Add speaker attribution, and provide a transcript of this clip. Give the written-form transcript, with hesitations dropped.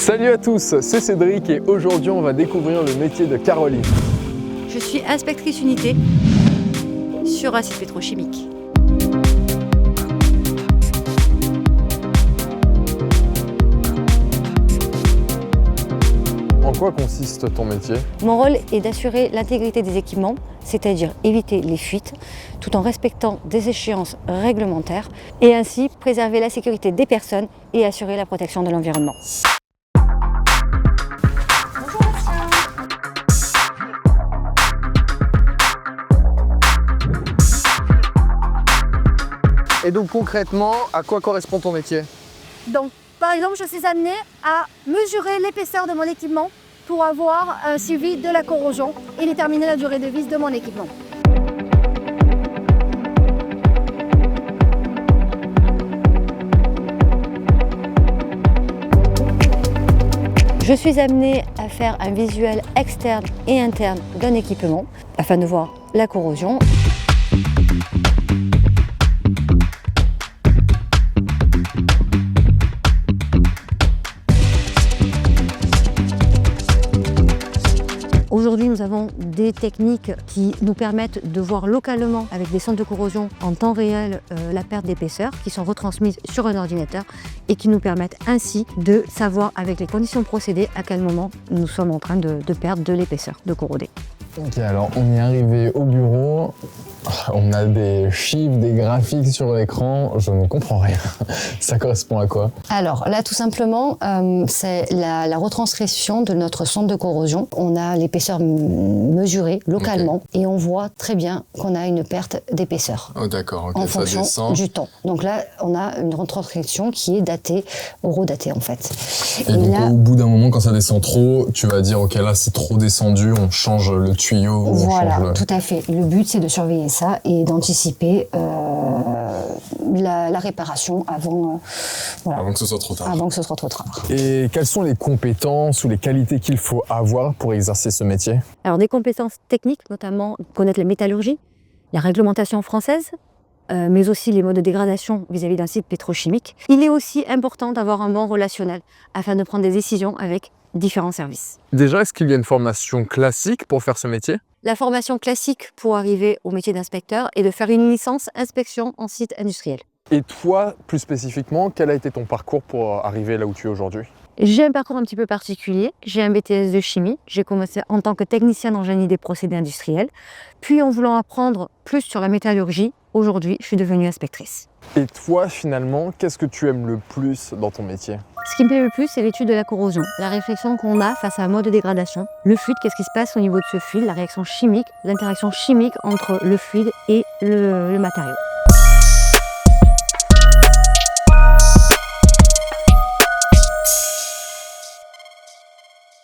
Speaker 1: Salut à tous, c'est Cédric et aujourd'hui on va découvrir le métier de Caroline.
Speaker 2: Je suis inspectrice unité sur un site pétrochimique.
Speaker 1: En quoi consiste ton métier?
Speaker 2: Mon rôle est d'assurer l'intégrité des équipements, c'est-à-dire éviter les fuites, tout en respectant des échéances réglementaires et ainsi préserver la sécurité des personnes et assurer la protection de l'environnement.
Speaker 1: Et donc concrètement, à quoi correspond ton métier?
Speaker 3: Donc, par exemple, je suis amenée à mesurer l'épaisseur de mon équipement pour avoir un suivi de la corrosion et déterminer la durée de vie de mon équipement.
Speaker 2: Je suis amenée à faire un visuel externe et interne d'un équipement afin de voir la corrosion. Aujourd'hui, nous avons des techniques qui nous permettent de voir localement avec des sondes de corrosion en temps réel la perte d'épaisseur qui sont retransmises sur un ordinateur et qui nous permettent ainsi de savoir avec les conditions procédées à quel moment nous sommes en train de perdre de l'épaisseur, de corroder.
Speaker 1: Ok, alors on est arrivé au bureau, on a des chiffres, des graphiques sur l'écran, je ne comprends rien. Ça correspond à quoi?
Speaker 2: Alors là, tout simplement, c'est la retranscription de notre sonde de corrosion. On a l'épaisseur mesurée localement et on voit très bien qu'on a une perte d'épaisseur.
Speaker 1: Oh d'accord, ok,
Speaker 2: en
Speaker 1: ça
Speaker 2: fonction
Speaker 1: descend.
Speaker 2: du temps. Donc là, on a une retranscription qui est datée, horodatée en fait.
Speaker 1: Et donc
Speaker 2: là,
Speaker 1: au bout d'un moment, quand ça descend trop, tu vas dire ok là c'est trop descendu, on change le tuyau, on
Speaker 2: voilà,
Speaker 1: change le...
Speaker 2: tout à fait. Le but c'est de surveiller ça et d'anticiper la réparation avant, voilà,
Speaker 1: Avant que ce soit trop tard.
Speaker 2: avant que ce soit trop tard.
Speaker 1: Et quelles sont les compétences ou les qualités qu'il faut avoir pour exercer ce métier?
Speaker 2: Alors des compétences techniques, notamment connaître la métallurgie, la réglementation française, mais aussi les modes de dégradation vis-à-vis d'un site pétrochimique. Il est aussi important d'avoir un bon relationnel afin de prendre des décisions avec différents services.
Speaker 1: Déjà, est-ce qu'il y a une formation classique pour faire ce métier?
Speaker 2: La formation classique pour arriver au métier d'inspecteur est de faire une licence inspection en site industriel.
Speaker 1: Et toi, plus spécifiquement, quel a été ton parcours pour arriver là où tu es aujourd'hui?
Speaker 2: J'ai un parcours un petit peu particulier. J'ai un BTS de chimie. J'ai commencé en tant que technicienne en génie des procédés industriels. Puis en voulant apprendre plus sur la métallurgie, aujourd'hui, je suis devenue inspectrice.
Speaker 1: Et toi, finalement, qu'est-ce que tu aimes le plus dans ton métier?
Speaker 2: Ce qui me plaît le plus, c'est l'étude de la corrosion, la réflexion qu'on a face à un mode de dégradation. Le fluide, qu'est-ce qui se passe au niveau de ce fluide, la réaction chimique, l'interaction chimique entre le fluide et le matériau.